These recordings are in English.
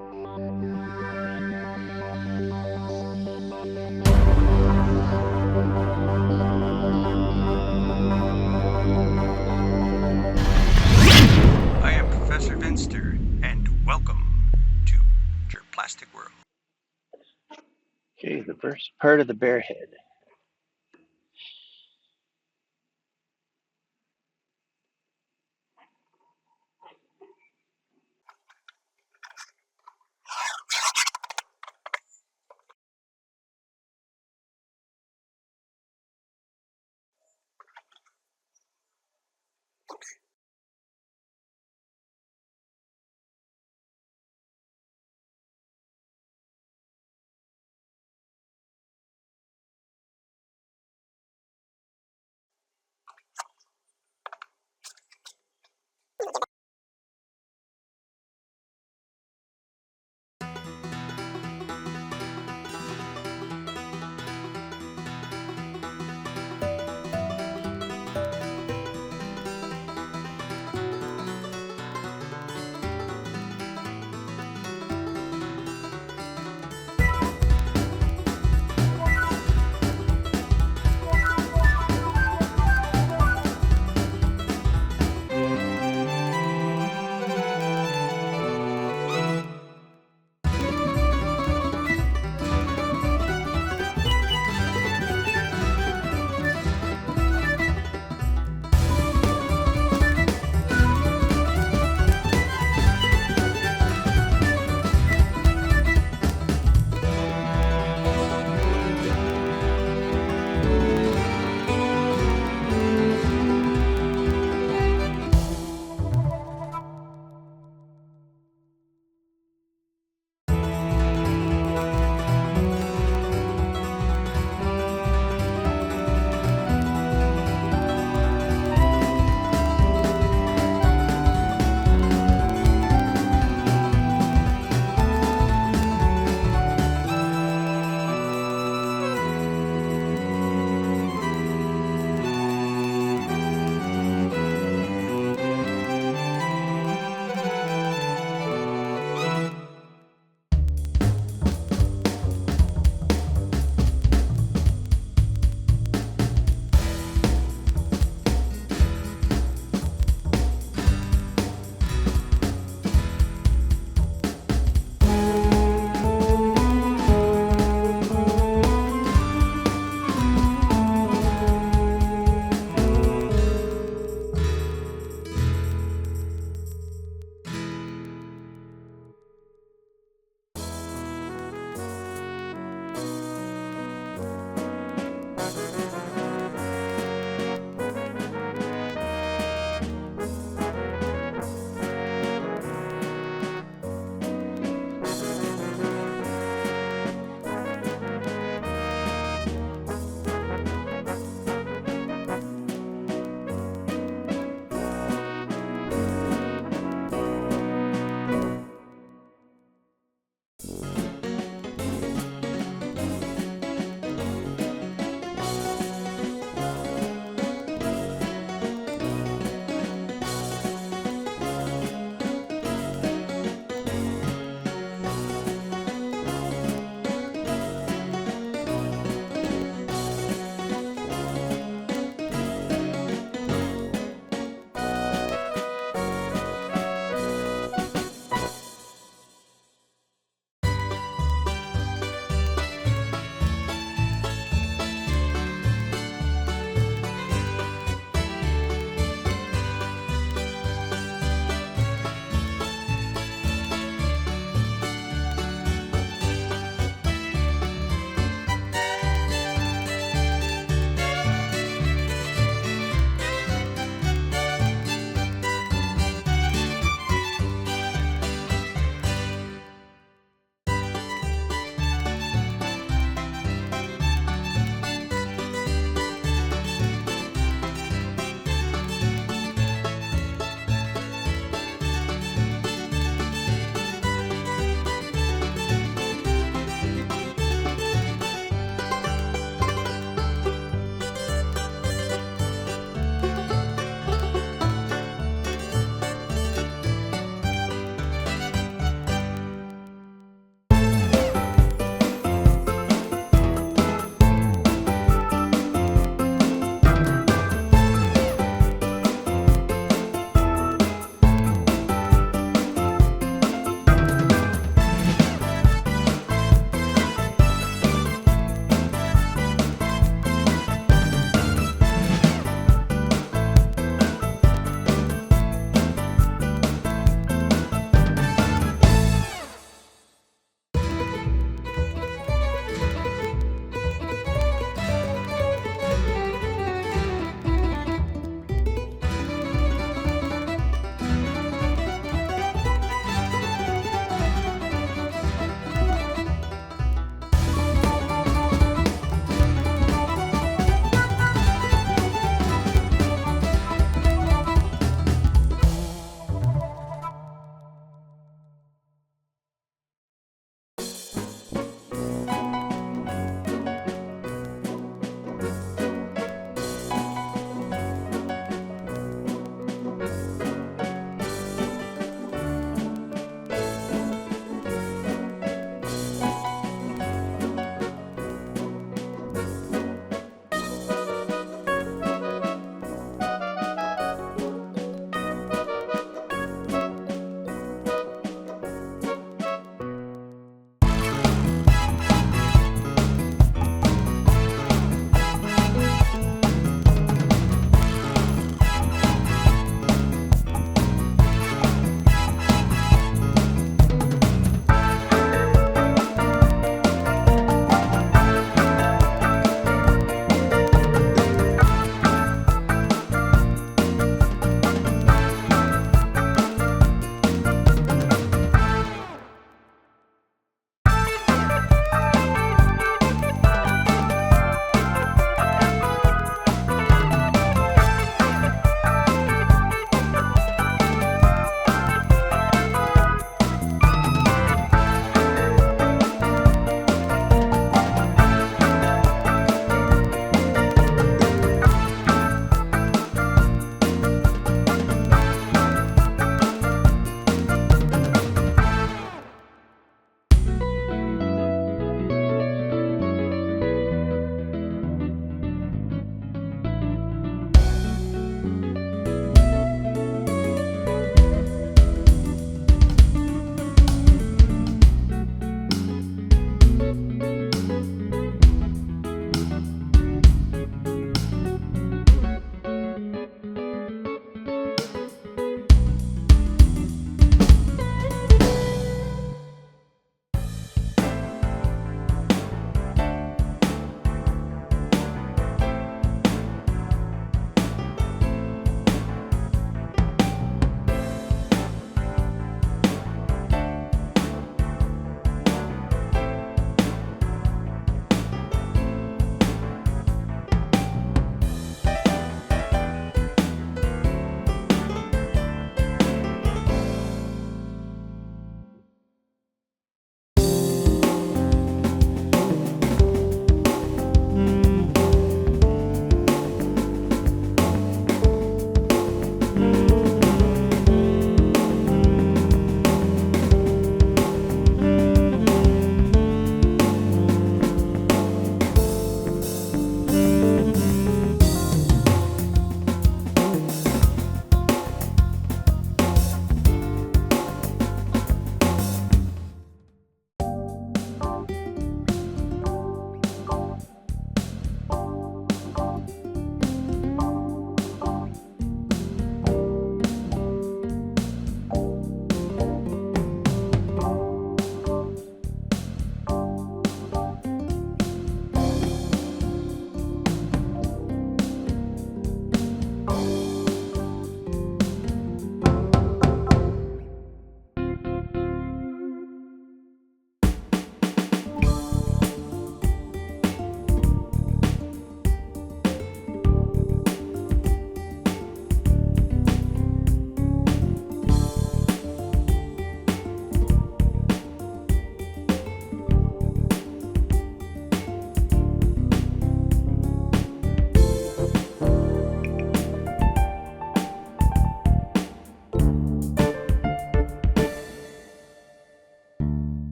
I am Professor Vinster, and welcome to Jurplastic World. Okay, the first part of the bear head.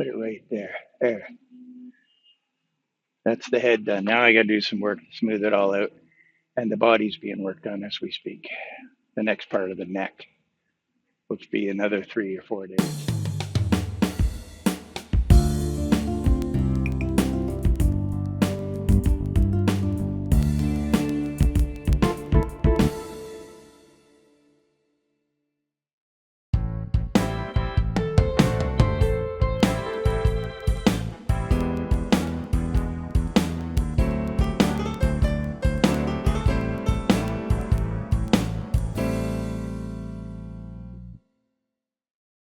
put it right there. There. That's the head done. Now I gotta do some work to smooth it all out. And the body's being worked on as we speak. The next part of the neck, which be another 3 or 4 days.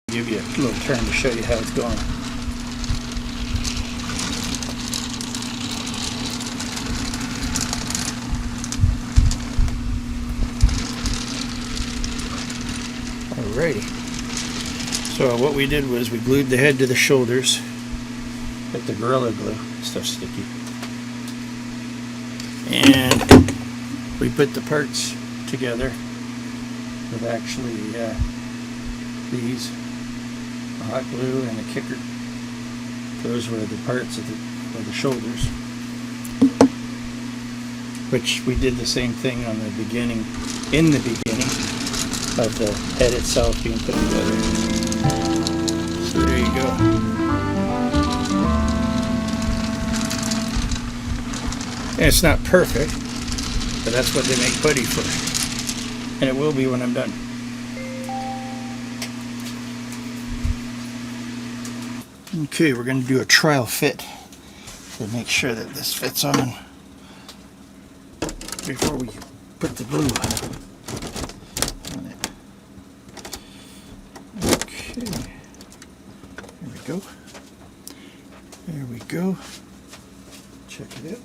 Give you a little turn to show you how it's going. Alrighty. So what we did was we glued the head to the shoulders with the Gorilla Glue. Stuff's sticky. And we put the parts together with actually these. Hot glue and a kicker. Those were the parts of the shoulders, which we did the same thing on the beginning, in the beginning of the head itself being put together. So there you go. And it's not perfect, but that's what they make putty for, and it will be when I'm done. Okay, we're going to do a trial fit to make sure that this fits on before we put the glue on it. Okay, there we go. There we go. Check it out.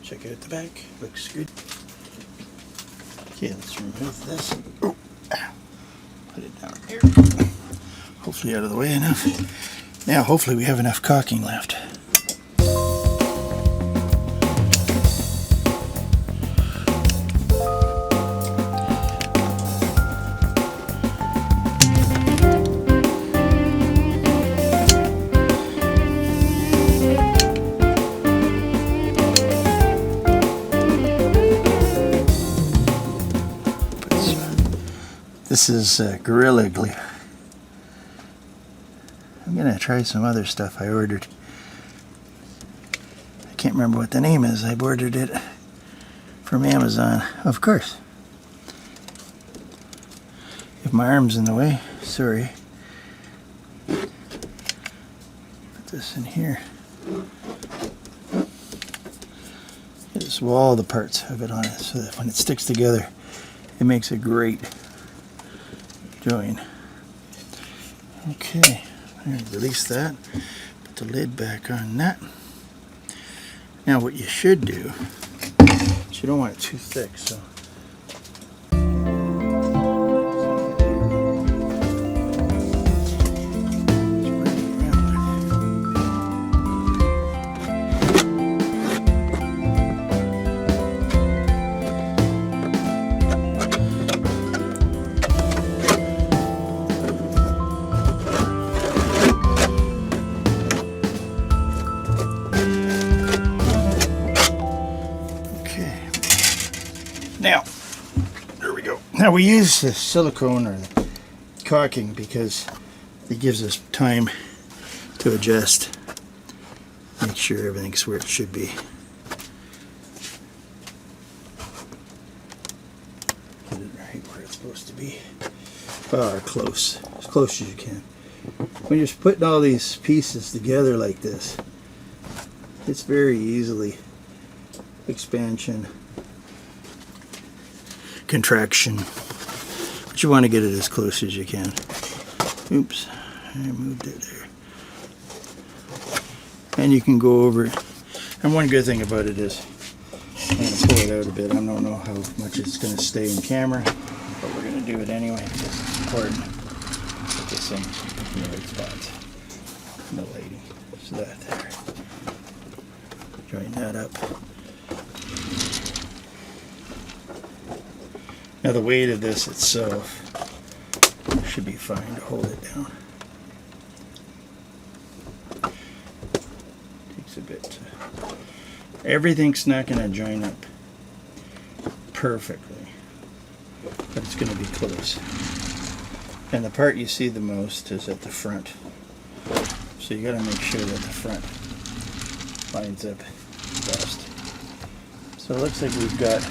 Check it at the back. Looks good. Okay, let's remove this. Oh, put it down here. Hopefully out of the way enough. Now hopefully we have enough caulking left. This is Gorilla Glue. I'm gonna try some other stuff I ordered. I can't remember what the name is. I ordered it from Amazon, of course. If my arm's in the way, sorry. Put this in here. Just all the parts of it on it so that when it sticks together, it makes a great join. Okay. Release that, put the lid back on that. Now what you should do is you don't want it too thick, so now we use the silicone or the caulking because it gives us time to adjust, make sure everything's where it should be. Get it right where it's supposed to be. Close, as close as you can. When you're putting all these pieces together like this, it's very easily expansion, contraction, but you want to get it as close as you can. Oops, I moved it there. And you can go over it. And one good thing about it is, I'm going to pull it out a bit. I don't know how much it's going to stay in camera, but we're going to do it anyway because it's important. Put this in the right spots. No lighting. So that there. Join that up. Now the weight of this itself should be fine to hold it down. bit. Everything's not going to join up perfectly, but it's going to be close. And the part you see the most is at the front. So you got to make sure that the front lines up best. So it looks like we've got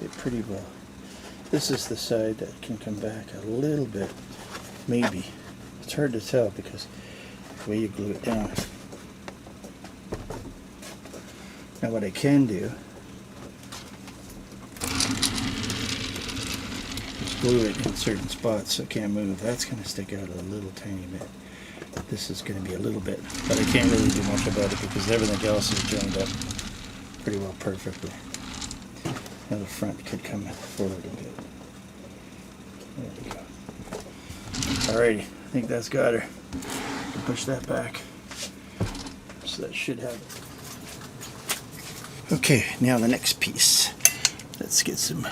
it pretty well. This is the side that can come back a little bit, maybe. It's hard to tell because the way you glue it down. Now what I can do is glue it in certain spots so it can't move. That's going to stick out a little tiny bit. This is going to be a little bit, but I can't really do much about it because everything else is joined up pretty well perfectly. Now the front could come forward a bit. There we go. Alrighty, I think that's got her. I can push that back. So that should have it. Okay, now the next piece. Let's get some.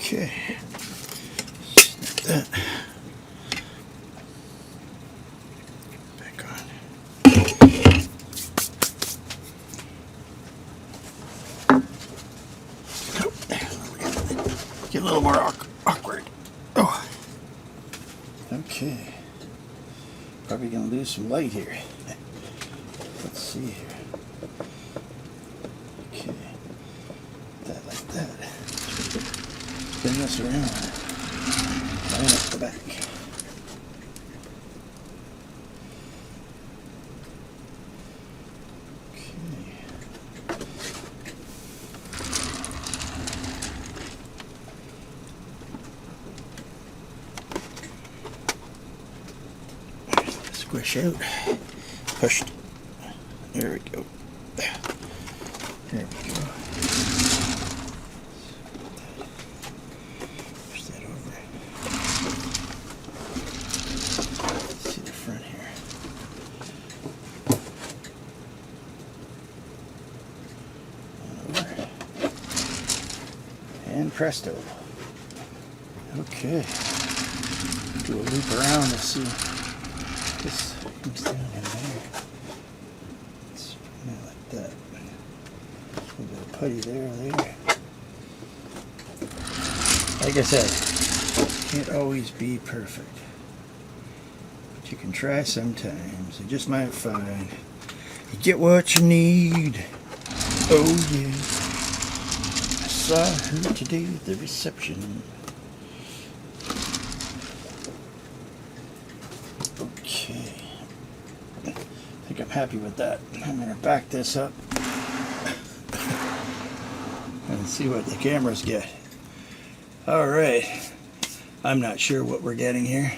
Okay, snip that back on. Oh, get a little more awkward. Oh, okay. Probably gonna lose some light here. Let's see here. Okay, that like that. Spin this around, line up the back. Okay. Squish out, pushed. There we go. There we go. And presto. Okay. Do a loop around to see if this comes down in there. Let's put it like that. A little bit of putty there. Like I said, can't always be perfect. But you can try sometimes. You just might find you get what you need. Oh yeah. Saw her today at the reception. Okay. I think I'm happy with that. I'm going to back this up and see what the cameras get. Alright. I'm not sure what we're getting here.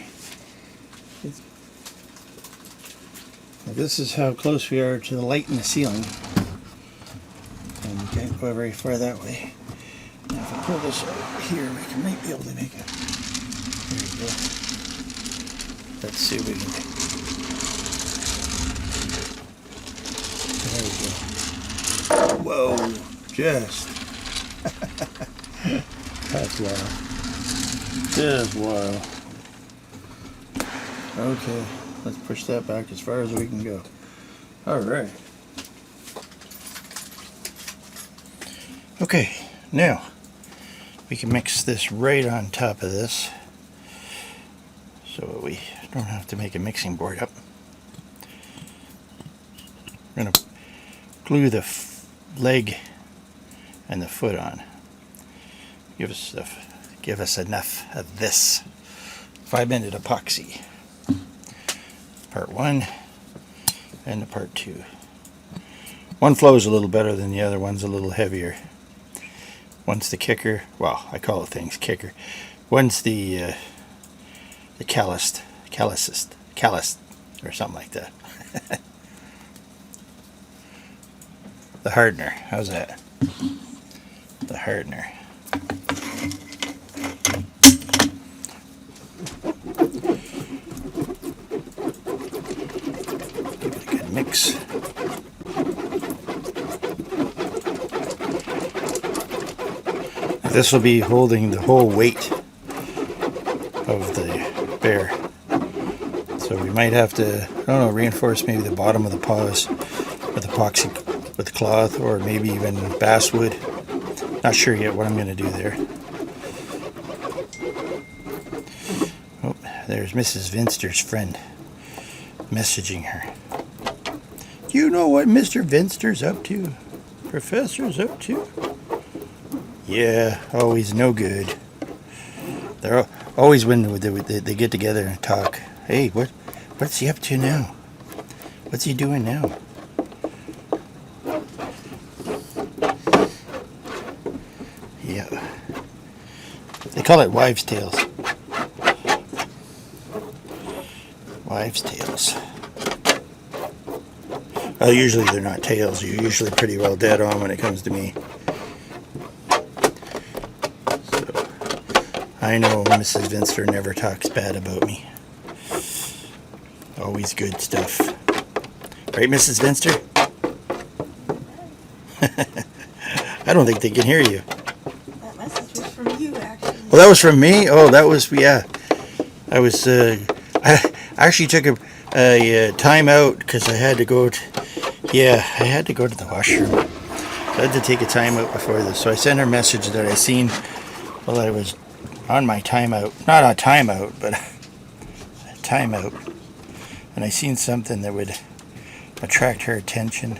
This is how close we are to the light in the ceiling. And you can't go very far that way. Now if I pull this out here, we might be able to make it. There we go. Let's see what we can do. There we go. Whoa, just. That's wild. Just wild. Okay, let's push that back as far as we can go. Alright. Okay, now we can mix this right on top of this so we don't have to make a mixing board up. We're going to glue the leg and the foot on. Give us enough of this 5-minute epoxy. Part 1 and the part 2. One flows a little better than the other, one's a little heavier. One's the kicker, well, I call it things kicker. One's the calloused, or something like that. The hardener, how's that? The hardener. Give it a good mix. This will be holding the whole weight of the bear. So we might have to, I don't know, reinforce maybe the bottom of the paws with epoxy, with cloth, or maybe even basswood. Not sure yet what I'm going to do there. Oh, there's Mrs. Vinster's friend messaging her. Do you know what Mr. Vinster's up to? Professor's up to? Yeah, always no good. They're always when they get together and talk. Hey, what's he up to now? What's he doing now? Yeah. They call it wives' tales. Wives' tales. Well, usually they're not tales. You're usually pretty well dead on when it comes to me. So, I know Mrs. Vinster never talks bad about me. Always good stuff. Right, Mrs. Vinster? I don't think they can hear you. That message was from you, actually. Well, that was from me? Oh, that was, yeah. I was, I actually took a time out because I had to go to, I had to go to the washroom. So I had to take a time out before this. So I sent her a message that I seen while I was on my timeout. Not a timeout, but a timeout. And I seen something that would attract her attention.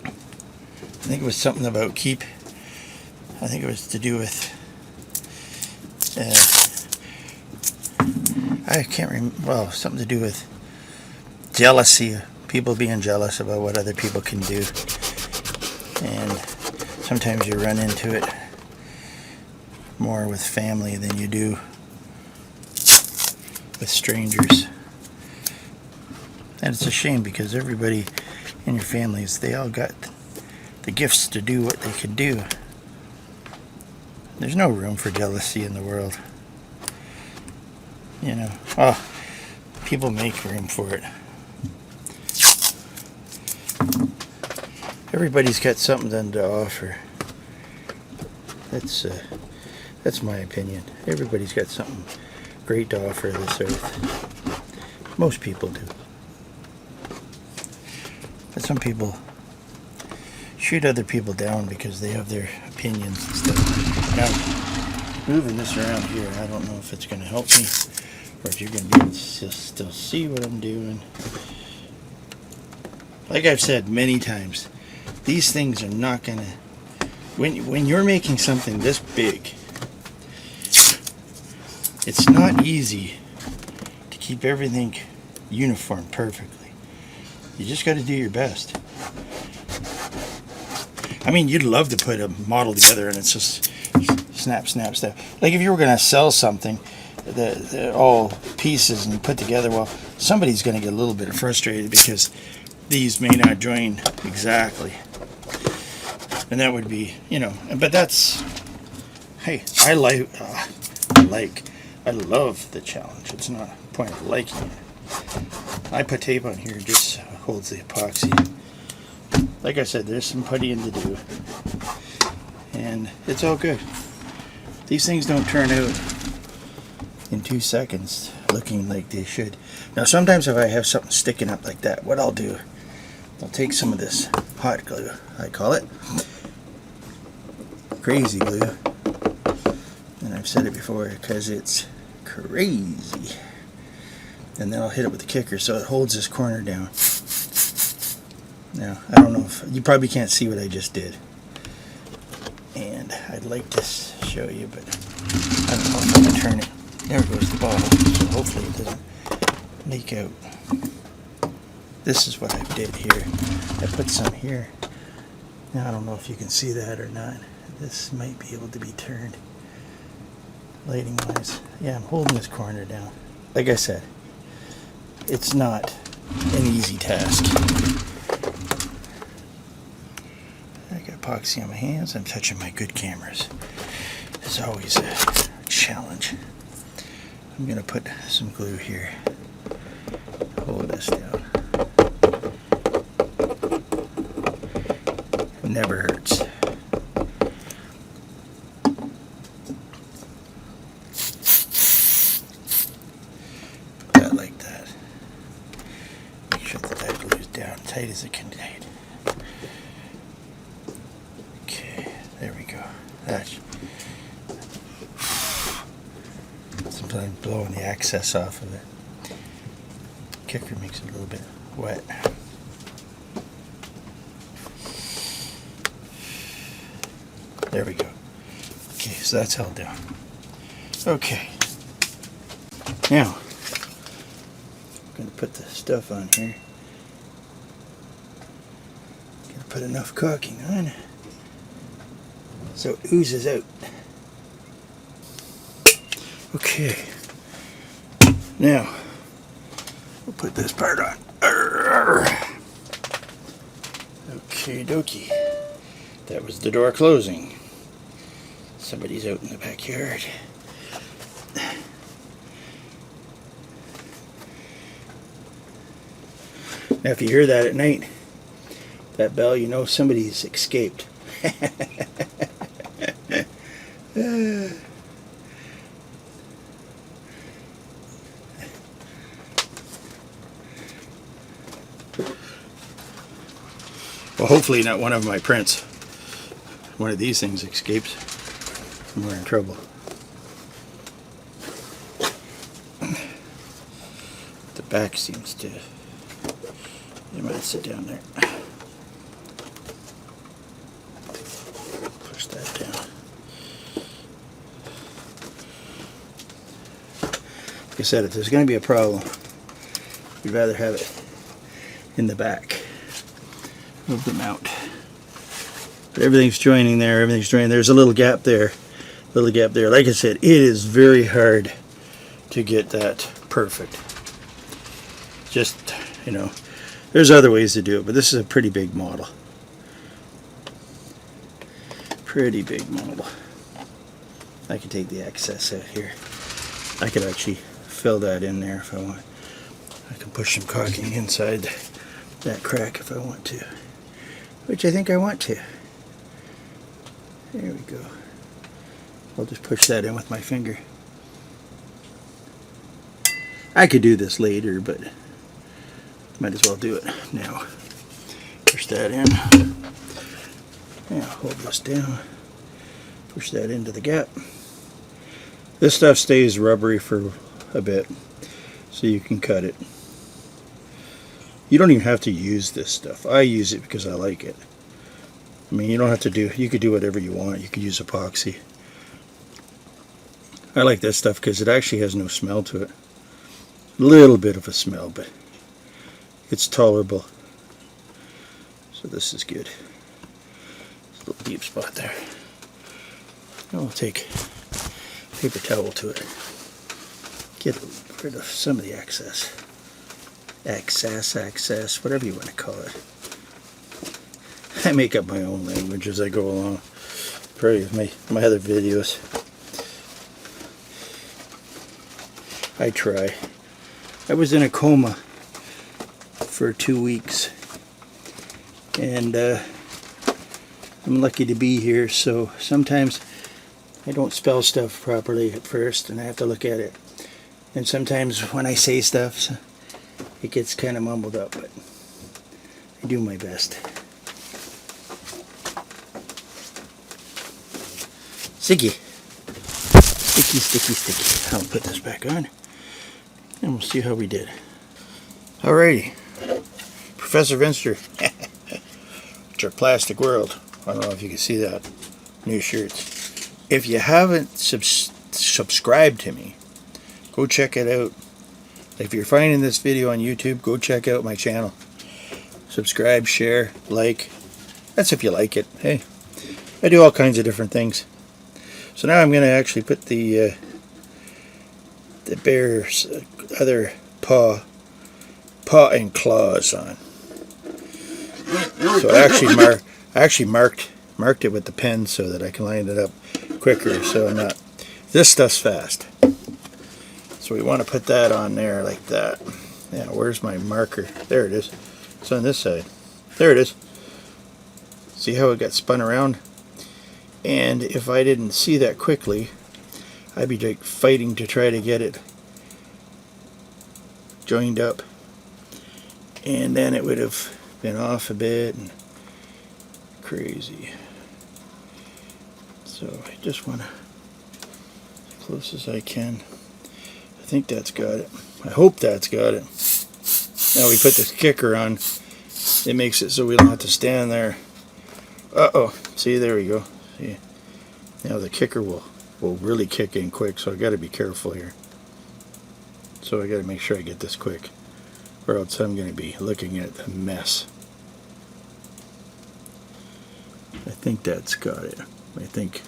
I think it was something about I think it was to do with, I can't remember, well, something to do with jealousy, people being jealous about what other people can do. And sometimes you run into it more with family than you do with strangers. And it's a shame because everybody in your families, they all got the gifts to do what they could do. There's no room for jealousy in the world. You know, people make room for it. Everybody's got something to offer. That's my opinion. Everybody's got something great to offer this earth. Most people do. But some people shoot other people down because they have their opinions and stuff. Now, moving this around here, I don't know if it's going to help me or if you're going to be able to still see what I'm doing. Like I've said many times, these things are not going to... When you're making something this big, it's not easy to keep everything uniform perfectly. You just got to do your best. I mean, you'd love to put a model together and it's just snap, snap, snap. Like if you were going to sell something, all pieces and put together, well, somebody's going to get a little bit frustrated because these may not join exactly. And that would be, you know, but that's, hey, I love the challenge. It's not a point of liking it. I put tape on here, just holds the epoxy. Like I said, there's some puttying to do. And it's all good. These things don't turn out in 2 seconds looking like they should. Now sometimes if I have something sticking up like that, what I'll do, I'll take some of this hot glue, I call it crazy glue. And I've said it before because it's crazy. And then I'll hit it with the kicker so it holds this corner down. Now, I don't know if you probably can't see what I just did. And I'd like to show you, but I don't know if I can turn it. There goes the bottle, so hopefully it doesn't leak out. This is what I did here. I put some here. Now I don't know if you can see that or not. This might be able to be turned lighting wise. Yeah, I'm holding this corner down. Like I said, it's not an easy task. I got epoxy on my hands. I'm touching my good cameras. It's always a challenge. I'm going to put some glue here. Hold this down. It never hurts. Put that like that. Make sure that that glue's down tight as it can tight. Okay, there we go. That's sometimes blowing the excess off of it. Kicker makes it a little bit wet. There we go. Okay, so that's held down. Okay. Now, I'm going to put the stuff on here. Going to put enough caulking on so it oozes out. Okay. Now, we'll put this part on. Okay, dokie. That was the door closing. Somebody's out in the backyard. Now, if you hear that at night, that bell, you know somebody's escaped. Well, hopefully not one of my prints. One of these things escapes, and we're in trouble. The back seems to... You might sit down there. Push that down. Like I said, if there's going to be a problem, we'd rather have it in the back of the mount. But everything's joining there, everything's joining. There's a little gap there, Like I said, it is very hard to get that perfect. Just, you know, there's other ways to do it, but this is a pretty big model. Pretty big model. I could take the excess out here. I could actually fill that in there if I want. I can push some caulking inside that crack if I want to. Which I think I want to. There we go. I'll just push that in with my finger. I could do this later, but might as well do it now. Push that in. Yeah, hold this down. Push that into the gap. This stuff stays rubbery for a bit, so you can cut it. You don't even have to use this stuff. I use it because I like it. I mean, you don't have to do, you could do whatever you want. You could use epoxy. I like that stuff because it actually has no smell to it. A little bit of a smell, but it's tolerable. So this is good. There's a little deep spot there. I'll take a paper towel to it. Get rid of some of the excess. Excess, whatever you want to call it. I make up my own language as I go along. Probably with my other videos. I try. I was in a coma for 2 weeks. And I'm lucky to be here, so sometimes I don't spell stuff properly at first and I have to look at it. And sometimes when I say stuff, it gets kind of mumbled up, but I do my best. Sticky. Sticky. I'll put this back on and we'll see how we did. Alrighty. Professor Vinster. Jurplastic world. I don't know if you can see that. new shirts. If you haven't subscribed to me, go check it out. If you're finding this video on YouTube, go check out my channel. Subscribe, share, like. That's if you like it. Hey, I do all kinds of different things. So now I'm going to actually put the bear's other paw and claws on. So I actually marked it with the pen so that I can line it up quicker. So I'm not. This stuff's fast. So we want to put that on there like that. Yeah, where's my marker? There it is. It's on this side. There it is. See how it got spun around? And if I didn't see that quickly, I'd be like fighting to try to get it joined up. And then it would have been off a bit and crazy. So I just want to, as close as I can. I think that's got it. I hope that's got it. Now we put this kicker on. It makes it so we don't have to stand there. Uh-oh. See, there we go. See. Now the kicker will really kick in quick, so I got to be careful here. So I got to make sure I get this quick, or else I'm going to be looking at a mess. I think that's got it. I think.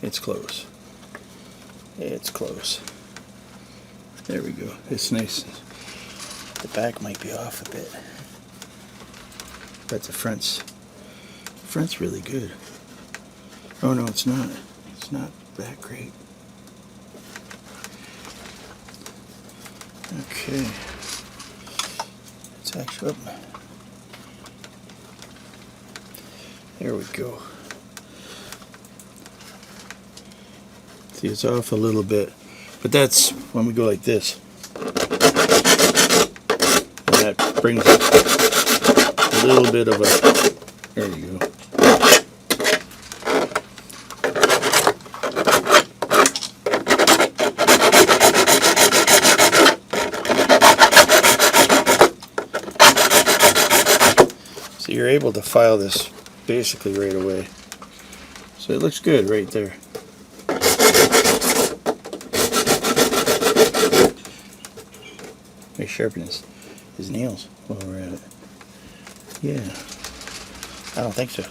It's close. It's close. There we go. It's nice. The back might be off a bit, but the front's really good. Oh no, it's not. It's not that great. Okay. It's actually up. There we go. See, it's off a little bit, but that's when we go like this. And that brings up a little bit of a, there you go. So you're able to file this basically right away. So it looks good right there. May sharpen his nails while we're at it. Yeah. I don't think so.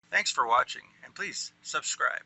Thanks for watching, and please subscribe.